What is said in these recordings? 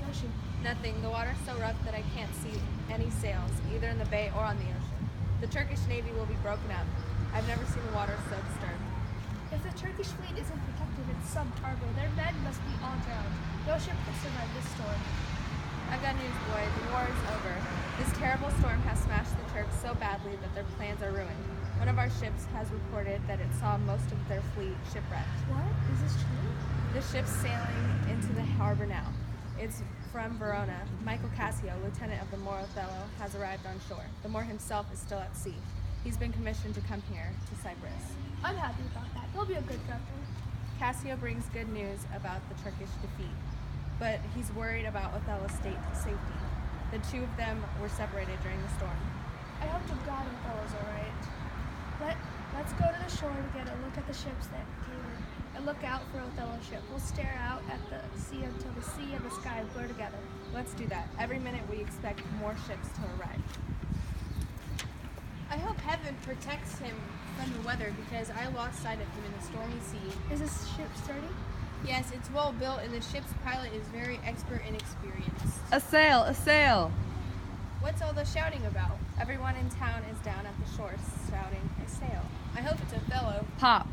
fishing? Nothing. The water's so rough that I can't see any sails, either in the bay or on the ocean. The Turkish Navy will be broken up. I've never seen the water so disturbed. If the Turkish fleet isn't protected in some harbor, their men must be all drowned. No ship can survive this storm. I've got news, boy. The war is over. This terrible storm has smashed the Turks so badly that their plans are ruined. One of our ships has reported that it saw most of their fleet shipwrecked. What? Is this true? The ship's sailing into the harbor now. It's from Verona. Michael Cassio, lieutenant of the Moor Othello, has arrived on shore. The Moor himself is still at sea. He's been commissioned to come here, to Cyprus. I'm happy about that. He'll be a good captain. Cassio brings good news about the Turkish defeat, but he's worried about Othello's safety. The two of them were separated during the storm. I hope to God Othello's alright. Let's go to the shore to get a look at the ships that came in and look out for Othello's ship. We'll stare out at the sea until the sea and the sky blur together. Let's do that. Every minute we expect more ships to arrive. I hope heaven protects him from the weather because I lost sight of him in the stormy sea. Is this ship sturdy? Yes, it's well built and the ship's pilot is very expert and experienced. A sail! A sail! What's all the shouting about? Everyone in town is down at the shore shouting a sail. I hope it's Othello. Pop!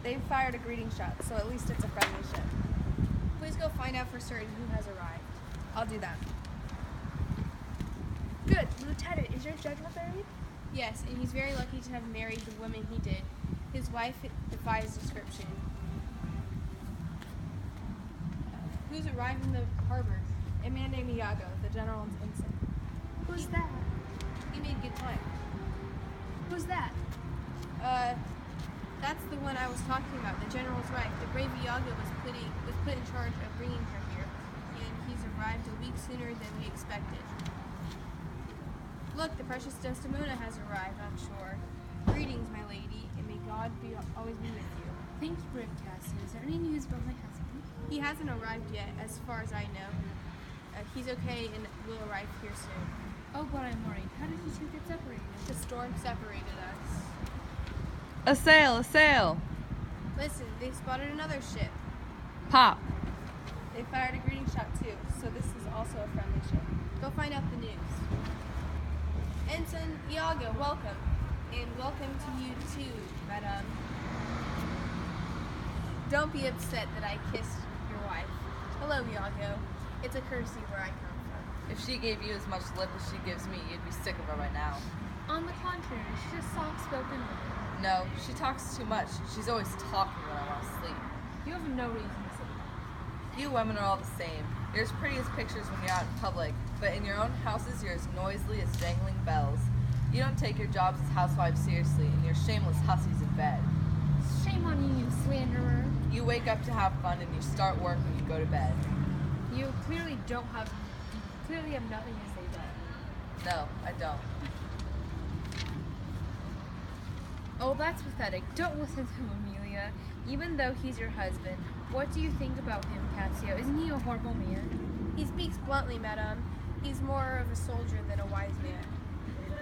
They've fired a greeting shot, so at least it's a friendly ship. Please go find out for certain who has arrived. I'll do that. Good. Lieutenant, is your general buried? Yes, and he's very lucky to have married the woman he did. His wife defies description. Who's arrived in the harbor? A man named Iago, the general's ensign. Who's that? He made good time. Who's that? That's the one I was talking about. The general's right. The brave Iago was put in charge of bringing her here, and he's arrived a week sooner than we expected. Look, the precious Desdemona has arrived on shore. Greetings, my lady, and may God always be with you. Thank you, brave Cassio. Is there any news about my husband? He hasn't arrived yet, as far as I know. He's okay and will arrive here soon. Oh, but I'm worried. How did you two get separated? The storm separated us. A sail! A sail! Listen, they spotted another ship. Pop! They fired a greeting shot too, so this is also a friendly ship. Go find out the news. Ensign Iago, welcome. And welcome to you too, madame. Don't be upset that I kissed your wife. Hello, Iago. It's a courtesy where I come from. If she gave you as much lip as she gives me, you'd be sick of her by now. On the contrary, she's a soft-spoken woman. No, she talks too much. She's always talking when I want to sleep. You have no reason to say that. You women are all the same. You're as pretty as pictures when you're out in public, but in your own houses you're as noisily as jangling bells. You don't take your jobs as housewives seriously, and you're shameless hussies in bed. Shame on you, you slanderer. You wake up to have fun and you start work when you go to bed. You clearly have nothing to say about it. No, I don't. Oh, that's pathetic. Don't listen to him, Amelia. Even though he's your husband, what do you think about him, Cassio? Isn't he a horrible man? He speaks bluntly, madame. He's more of a soldier than a wise man.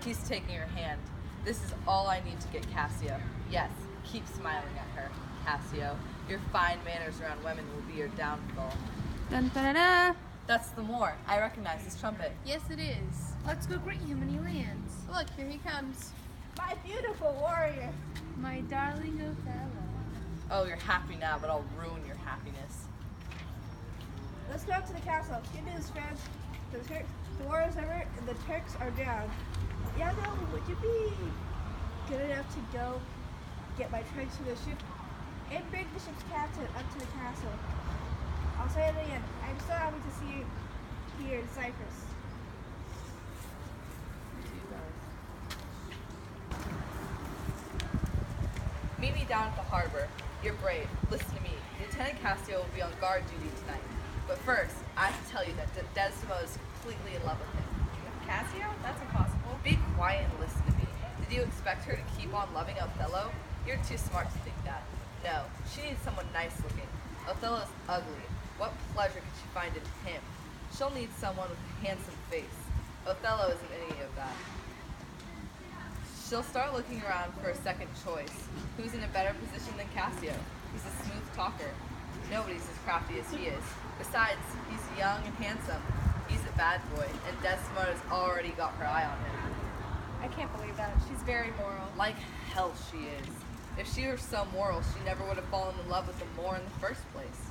He's taking her hand. This is all I need to get Cassio. Yes, keep smiling at her, Cassio. Your fine manners around women will be your downfall. Dun dun dun. That's the Moor. I recognize his trumpet. Yes, it is. Let's go greet him when he lands. Look, here he comes. My beautiful warrior. My darling Othello. Oh, you're happy now, but I'll ruin your happiness. Let's go up to the castle. Good news, friends. The war is over and the Turks are down. Iago, would you be good enough to go get my trunks to the ship and bring the ship's captain up to the castle? I'll say it again. I'm so happy to see you here in Cyprus. Meet me down at the harbor. You're brave. Listen to me. Lieutenant Cassio will be on guard duty tonight. But first, I have to tell you that Desdemona is completely in love with him. Cassio? That's impossible. Be quiet and listen to me. Did you expect her to keep on loving Othello? You're too smart to think that. No, she needs someone nice looking. Othello's ugly. What pleasure could she find in him? She'll need someone with a handsome face. Othello isn't any of that. She'll start looking around for a second choice. Who's in a better position than Cassio? He's a smooth talker. Nobody's as crafty as he is. Besides, he's young and handsome. He's a bad boy, and Desdemona's already got her eye on him. I can't believe that. She's very moral. Like hell she is. If she were so moral, she never would have fallen in love with the Moor in the first place.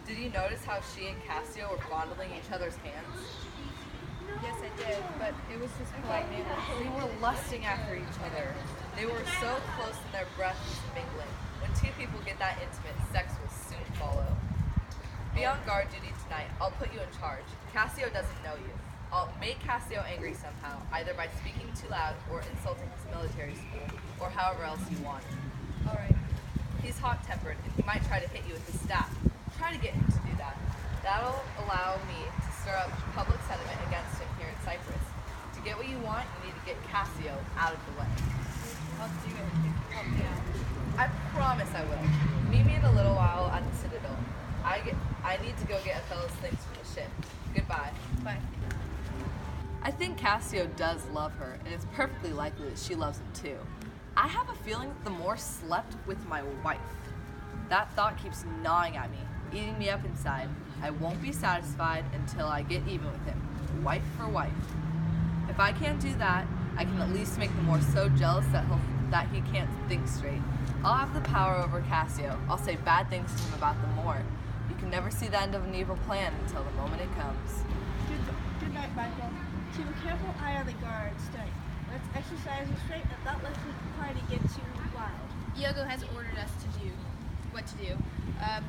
Did you notice how she and Cassio were fondling each other's hands? Yes, I did, but it was just polite manner. They were lusting after each other. They were so close in their breath was mingling. When two people get that intimate, sex will soon follow. Be on guard duty tonight. I'll put you in charge. Cassio doesn't know you. I'll make Cassio angry somehow, either by speaking too loud or insulting his military school, or however else you want. All right. He's hot-tempered, and he might try to hit you with his staff. Try to get him to do that. That'll allow me to stir up public sentiment against him here in Cyprus. To get what you want, you need to get Cassio out of the way. I'll do it if you help me out. I promise I will. Meet me in a little while at the Citadel. I need to go get Othello's things from the ship. Goodbye. Bye. I think Cassio does love her, and it's perfectly likely that she loves him too. I have a feeling that the Moor slept with my wife. That thought keeps gnawing at me, eating me up inside. I won't be satisfied until I get even with him, wife for wife. If I can't do that, I can at least make the Moor so jealous that he can't think straight. I'll have the power over Cassio. I'll say bad things to him about the Moor. You can never see the end of an evil plan until the moment it comes. Good night, Michael. Keep a careful eye on the guards tonight. Let's exercise restraint and not let the party get too wild. Iago has ordered us to do what to do,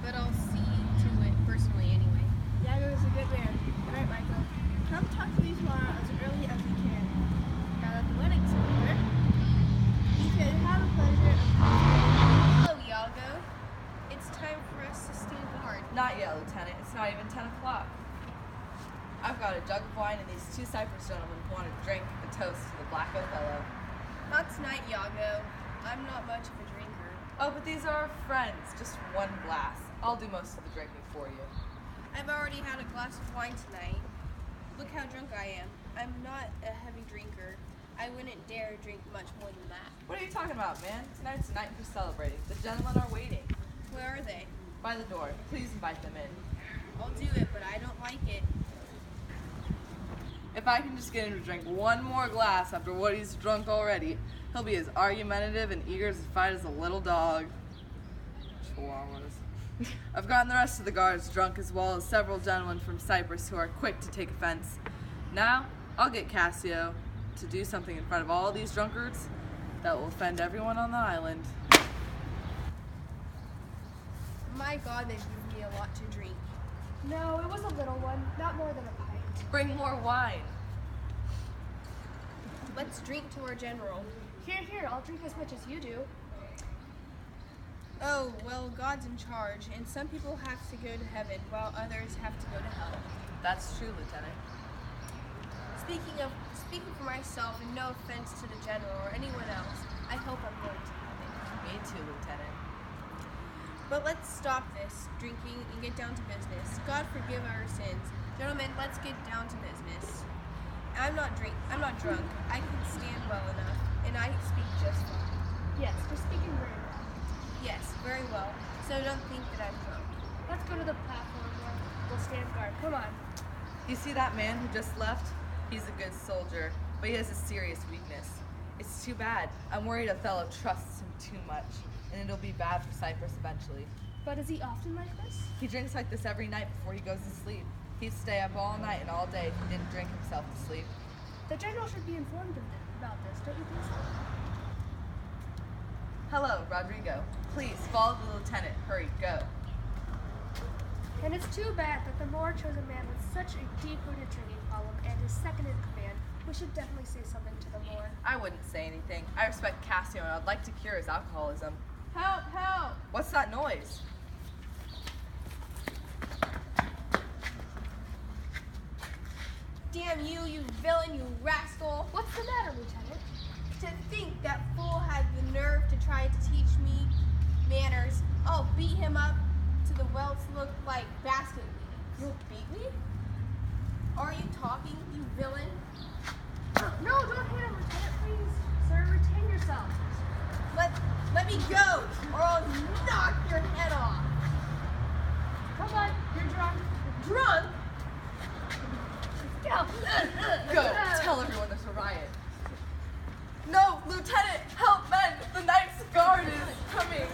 but I'll see to it personally anyway. Iago is a good man. Good night, Michael. Come talk to me tomorrow as early as you can. Now that the wedding's over, you can have a pleasure of Hello, Iago. It's time for us to stand guard. Not yet, Lieutenant. It's not even 10 o'clock. I've got a jug of wine and these two Cyprus gentlemen who want to drink a toast to the Black Othello. Not tonight, Iago. I'm not much of a drinker. Oh, but these are our friends. Just one glass. I'll do most of the drinking for you. I've already had a glass of wine tonight. Look how drunk I am. I'm not a heavy drinker. I wouldn't dare drink much more than that. What are you talking about, man? Tonight's the night for celebrating. The gentlemen are waiting. Where are they? By the door. Please invite them in. I'll do it, but I don't like it. If I can just get him to drink one more glass after what he's drunk already, he'll be as argumentative and eager to fight as a little dog. Chihuahuas. I've gotten the rest of the guards drunk as well as several gentlemen from Cyprus who are quick to take offense. Now, I'll get Cassio to do something in front of all these drunkards that will offend everyone on the island. My God, they give me a lot to drink. No, it was a little one. Not more than a pint. Bring more wine. Let's drink to our general. Here, I'll drink as much as you do. Oh, well, God's in charge, and some people have to go to heaven while others have to go to hell. That's true, Lieutenant. Speaking for myself, and no offense to the general or anyone else, I hope I'm going to heaven. Me too, Lieutenant. But let's stop this drinking and get down to business. God forgive our sins. Gentlemen, let's get down to business. I'm not drunk. I can stand well enough, and I speak just fine. Yes, you're speaking very well. Yes, very well. So don't think that I'm drunk. Let's go to the platform where we'll stand guard. Come on. You see that man who just left? He's a good soldier, but he has a serious weakness. It's too bad. I'm worried Othello trusts him too much, and it'll be bad for Cyprus eventually. But is he often like this? He drinks like this every night before he goes to sleep. He'd stay up all night and all day if he didn't drink himself to sleep. The general should be informed about this, don't you think so? Hello, Rodrigo. Please, follow the lieutenant. Hurry, go. And it's too bad that the Moor chose a man with such a deep-rooted drinking problem and is second in command. We should definitely say something to the Moor. I wouldn't say anything. I respect Cassio and I'd like to cure his alcoholism. Help, help! What's that noise? Damn you, you villain, you rascal! What's the matter, Lieutenant? To think that fool had the nerve to try to teach me manners. I'll beat him up to the welts look like basket weaving. You'll beat me? Are you talking, you villain? No, don't hit him, Lieutenant, please. Sir, retain yourself. Let me go, or I'll knock your head off. Drunk? Go, tell everyone there's a riot. No, Lieutenant, help men! The Knight's Guard is coming!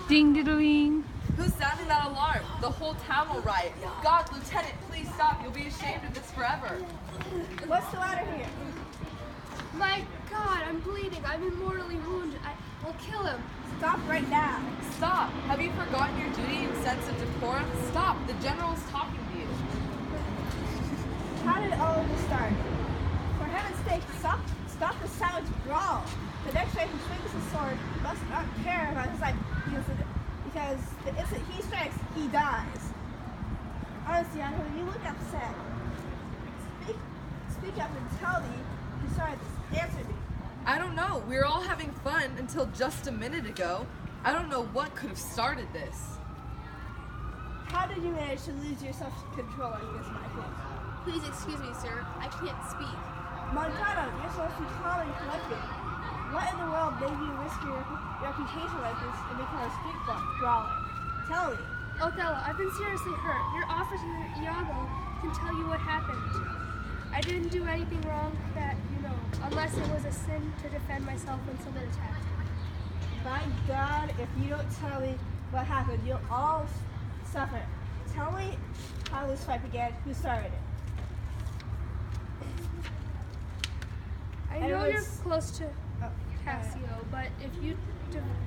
Ding-diddling. Who's sounding that alarm? The whole town will riot. God, Lieutenant, please stop. You'll be ashamed of this forever. What's the matter here? My God, I'm bleeding. I'm mortally wounded. I'll kill him. Stop right now. Stop! Have you forgotten your duty and sense of decorum? Stop! The General's talking to you. How did all of this start? For heaven's sake, stop the savage brawl. The next man who swings his sword must not care about his life because the instant he strikes, he dies. Honestly, I heard you look upset. Speak up and tell me who started this. Answer me. I don't know. We were all having fun until just a minute ago. I don't know what could have started this. How did you manage to lose your self-control like this, Michael? Please excuse me, sir. I can't speak. Montano, you're supposed to be calm and collected. What in the world made you risk your reputation like this and become a street brawler? Tell me. Othello, I've been seriously hurt. Your officer, Iago, can tell you what happened. I didn't do anything wrong that you know, unless it was a sin to defend myself when someone attacked me. My God, if you don't tell me what happened, you'll all suffer. Tell me how this fight began, who started it. I And know it you're was- close to Oh, Cassio, but if you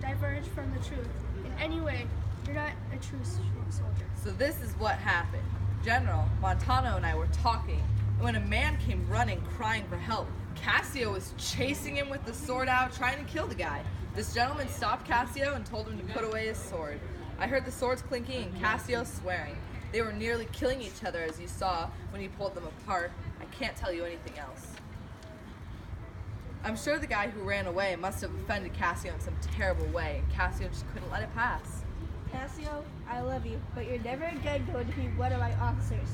diverge from the truth in any way, you're not a true soldier. So this is what happened. General, Montano and I were talking, and when a man came running, crying for help, Cassio was chasing him with the sword out, trying to kill the guy. This gentleman stopped Cassio and told him to put away his sword. I heard the swords clinking and Cassio swearing. They were nearly killing each other, as you saw when he pulled them apart. I can't tell you anything else. I'm sure the guy who ran away must have offended Cassio in some terrible way, and Cassio just couldn't let it pass. Cassio, I love you, but you're never again going to be one of my officers.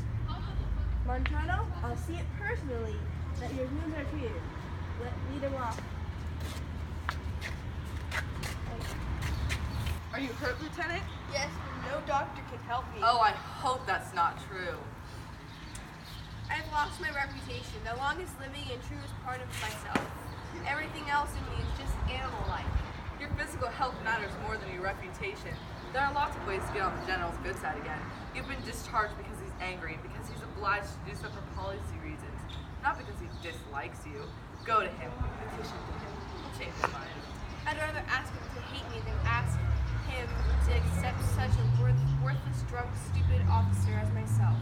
Montano, I'll see it personally that your wounds are treated. Lead them off. Are you hurt, Lieutenant? Yes, but no doctor can help me. Oh, I hope that's not true. I've lost my reputation, the longest living and truest part of myself. Everything else in me is just animal-like. Your physical health matters more than your reputation. There are lots of ways to get on the General's good side again. You've been discharged because he's angry, because he's obliged to do so for policy reasons, not because he dislikes you. Go to him, petition to him. He'll change his mind. I'd rather ask him to hate me than ask him to accept such a worthless, drunk, stupid officer as myself.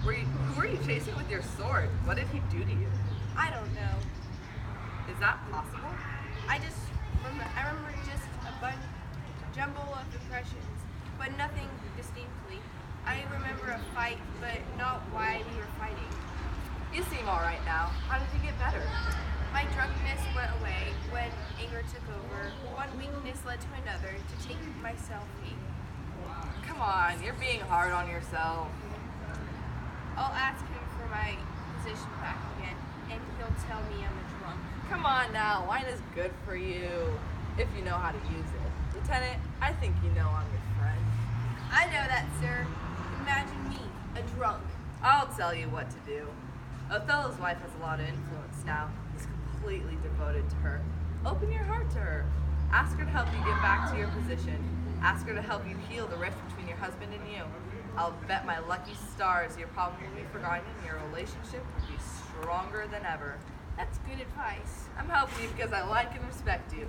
Who were you chasing with your sword? What did he do to you? I don't know. Is that possible? I remember just a jumble of impressions, but nothing distinctly. I remember a fight, but not why we were fighting. You seem all right now. How did you get better? My drunkenness went away when anger took over. One weakness led to another to take my selfie. Come on, you're being hard on yourself. I'll ask him for my position back again, and he'll tell me I'm a drunk. Come on now, wine is good for you, if you know how to use it. Lieutenant, I think you know I'm your friend. I know that, sir. Imagine me, a drunk. I'll tell you what to do. Othello's wife has a lot of influence now. He's completely devoted to her. Open your heart to her. Ask her to help you get back to your position. Ask her to help you heal the rift between your husband and you. I'll bet my lucky stars your problem will be forgotten and your relationship will be stronger than ever. That's good advice. I'm helping you because I like and respect you.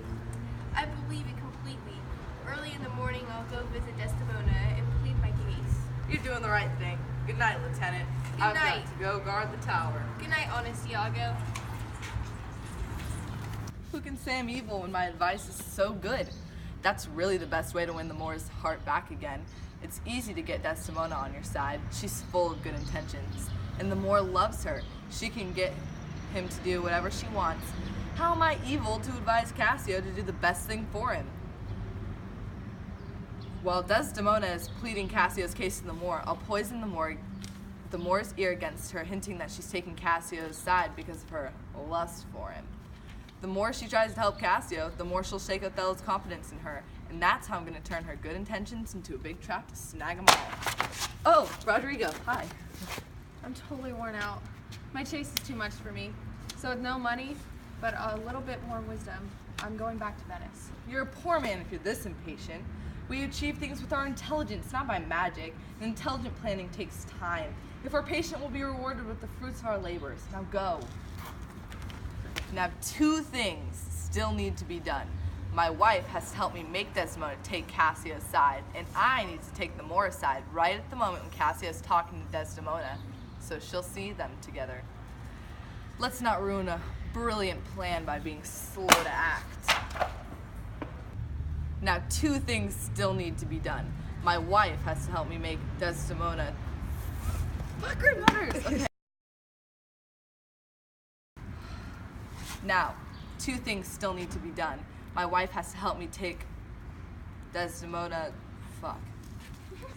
I believe it completely. Early in the morning, I'll go visit Desdemona and plead my case. You're doing the right thing. Good night, Lieutenant. Good I've night. got to go guard the tower. Good night, honest Iago. Who can say I'm evil when my advice is so good? That's really the best way to win the Moor's heart back again. It's easy to get Desdemona on your side. She's full of good intentions. And the Moor loves her. She can get him to do whatever she wants. How am I evil to advise Cassio to do the best thing for him? While Desdemona is pleading Cassio's case to the Moor, I'll poison the Moor's ear against her, hinting that she's taking Cassio's side because of her lust for him. The more she tries to help Cassio, the more she'll shake Othello's confidence in her, and that's how I'm going to turn her good intentions into a big trap to snag them all. Oh, Rodrigo, hi. I'm totally worn out. My chase is too much for me. So with no money, but a little bit more wisdom, I'm going back to Venice. You're a poor man if you're this impatient. We achieve things with our intelligence, not by magic. And intelligent planning takes time. If we're patient, we'll be rewarded with the fruits of our labors. Now go. Now 2 things still need to be done. My wife has to help me make Desdemona take Cassio's side, and I need to take the Moor side right at the moment when Cassio's talking to Desdemona, so she'll see them together. Let's not ruin a brilliant plan by being slow to act. Now 2 things still need to be done. My wife has to help me make Desdemona... Fucker nutters! Okay. Now, 2 things still need to be done. My wife has to help me take Desdemona... Fuck.